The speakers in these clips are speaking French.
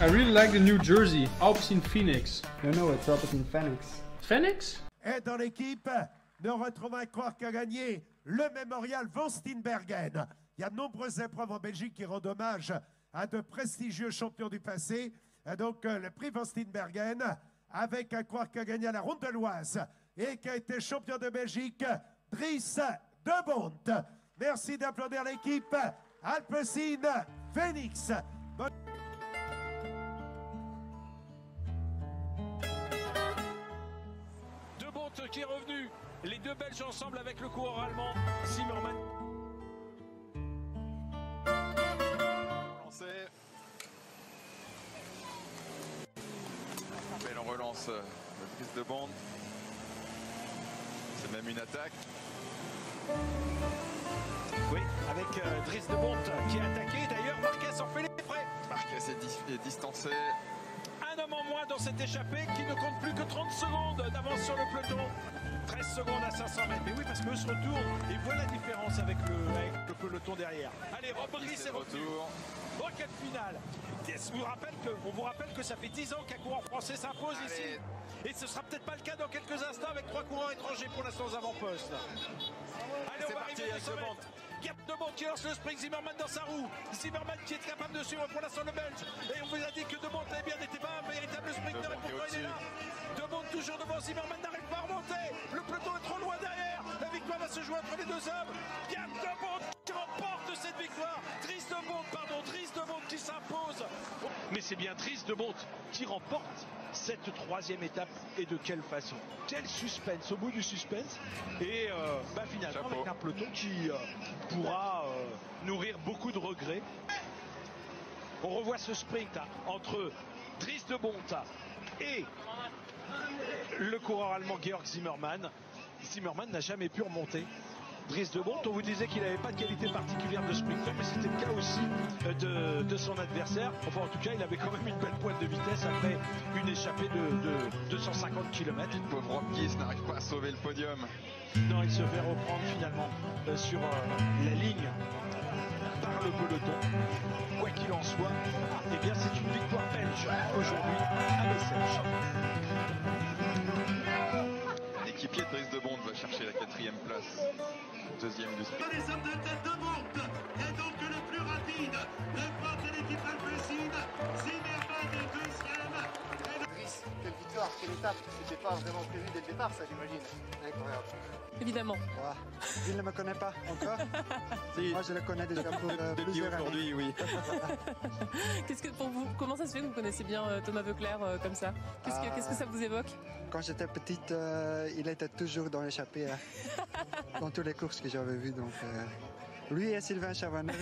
I really like the new jersey, Alpecin Phoenix. No, it's Alpecin Phoenix. Phoenix? Et dans l'équipe, nous retrouvons un coureur qui a gagné le mémorial Van Steenbergen. Il y a de nombreuses épreuves en Belgique qui rendent hommage à de prestigieux champions du passé. Et donc le prix Van Steenbergen avec un coureur qui a gagné à la Ronde de l'Oise et qui a été champion de Belgique, Dries de Bont. Merci d'applaudir l'équipe Alpecin Phoenix. De Bont qui est revenu. Les deux Belges ensemble avec le coureur allemand Zimmermann. Belle relance de Dries de Bont. C'est même une attaque. Oui, avec Dries de Bont qui a attaqué. D'ailleurs, Marquez en fait les frais. Marquez est distancé. Un homme en moins dans cette échappée qui ne compte plus que 30 secondes d'avance sur le peloton. 13 secondes à 500 mètres. Mais oui, parce qu'eux se retournent et voient la différence avec le peloton derrière. Allez, Dries est retour. Quelle finale. On vous rappelle que ça fait 10 ans qu'un coureur français s'impose ici. Et ce sera peut-être pas le cas dans quelques instants avec 3 coureurs étrangers pour l'instant aux avant-postes. Allez, on va arriver à ce moment. Gap de Bont qui lance le sprint, Zimmermann dans sa roue. Zimmermann qui est capable de suivre pour l'instant le Belge. Et on vous a dit que De Bont n'était pas un véritable sprinter. Et pourquoi il est là? De Bont toujours devant, Zimmermann n'arrive pas à remonter. Le peloton est trop loin derrière. La victoire va se jouer entre les deux hommes. Gap de Bont qui remporte cette victoire. Dries de Bont qui s'impose. Mais c'est bien Dries de Bont qui remporte cette troisième étape. Et de quelle façon? Quel suspense au bout du suspense. Et finalement avec un peloton qui pourra nourrir beaucoup de regrets. On revoit ce sprint entre Dries de Bont et le coureur allemand Georg Zimmermann. Zimmermann n'a jamais pu remonter. Dries de Bont, on vous disait qu'il n'avait pas de qualité particulière de sprinter, mais c'était le cas aussi de son adversaire. Enfin, en tout cas, il avait quand même une belle pointe de vitesse après une échappée de 250 km. Le pauvre Hopkins n'arrive pas à sauver le podium. Non, il se fait reprendre finalement sur la ligne par le peloton. Quoi qu'il en soit, eh bien, c'est une victoire belge aujourd'hui à Bessèges. L'équipier de Dries de Bont va chercher la 4e place. Deuxième du sprint. Les hommes de tête de Bont est donc le plus rapide. Le porte de l'équipe Alpecin. Zimmermann est deuxième. Dries, quelle victoire, quelle étape. C'était pas vraiment prévu dès le départ, ça, j'imagine. Incroyable. Évidemment. Il ne me connaît pas encore. Si. Moi, je le connais déjà pour plusieurs années. Aujourd'hui, oui. Comment ça se fait que vous connaissez bien Thomas Voeckler comme ça? Qu'est-ce que ça vous évoque? Quand j'étais petite, il était toujours dans l'échappée, dans toutes les courses que j'avais vues. Donc, lui et Sylvain Chavanel,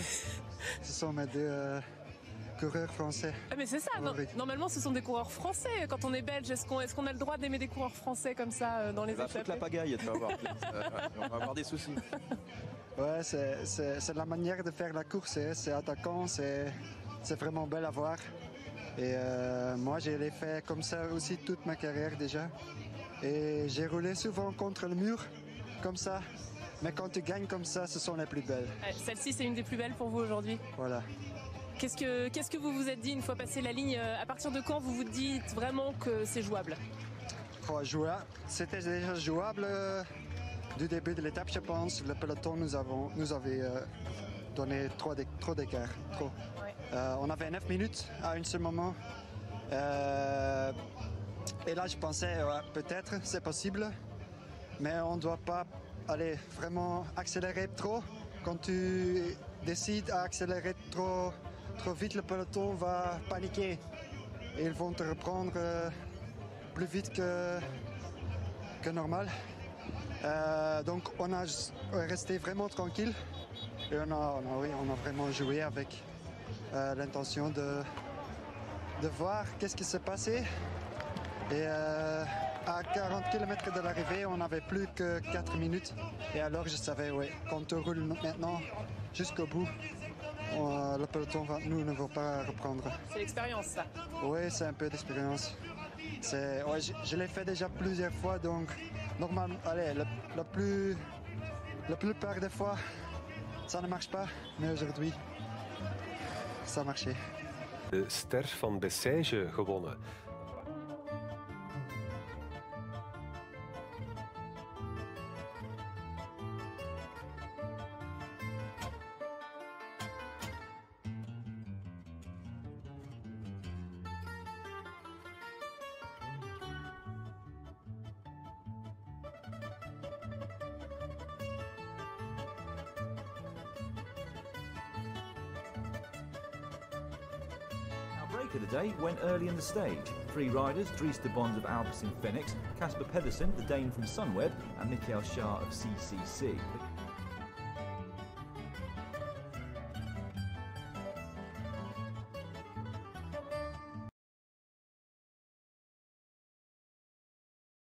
ce sont mes deux coureurs français. Ah mais c'est ça, normalement ce sont des coureurs français quand on est belge. Est-ce qu'on a le droit d'aimer des coureurs français comme ça dans les échappées? La pagaille, tu vas voir. On va avoir des soucis. Ouais, c'est la manière de faire la course, c'est attaquant, c'est vraiment belle à voir. Et moi, je l'ai fait comme ça aussi toute ma carrière déjà. Et j'ai roulé souvent contre le mur, comme ça. Mais quand tu gagnes comme ça, ce sont les plus belles. Celle-ci, c'est une des plus belles pour vous aujourd'hui. Voilà. Qu'est-ce que vous vous êtes dit une fois passé la ligne? À partir de quand vous vous dites vraiment que c'est jouable? C'était déjà jouable du début de l'étape, je pense. Le peloton nous avait donné trop d'écart. Trop. Ouais. On avait 9 minutes à un seul moment. Et là, je pensais, peut-être, c'est possible. Mais on ne doit pas aller vraiment accélérer trop. Quand tu décides à accélérer trop vite, le peloton va paniquer. Et ils vont te reprendre plus vite que normal. Donc on a resté vraiment tranquille. Et on a vraiment joué avec l'intention de voir qu'est-ce qui s'est passé. Et à 40 km de l'arrivée, on n'avait plus que 4 minutes. Et alors je savais, quand on roule maintenant jusqu'au bout, le peloton ne va pas reprendre. C'est l'expérience, ça. Oui, c'est un peu d'expérience. Je l'ai fait déjà plusieurs fois, donc normalement, la plupart des fois, ça ne marche pas. Mais aujourd'hui, ça a marché. De Ster van Bessèges gewonnen. Break of the day went early in the stage. 3 riders, Dries de Bond of Alpecin Phoenix, Casper Pedersen, the Dane from Sunweb, and Mikhail Shah of CCC.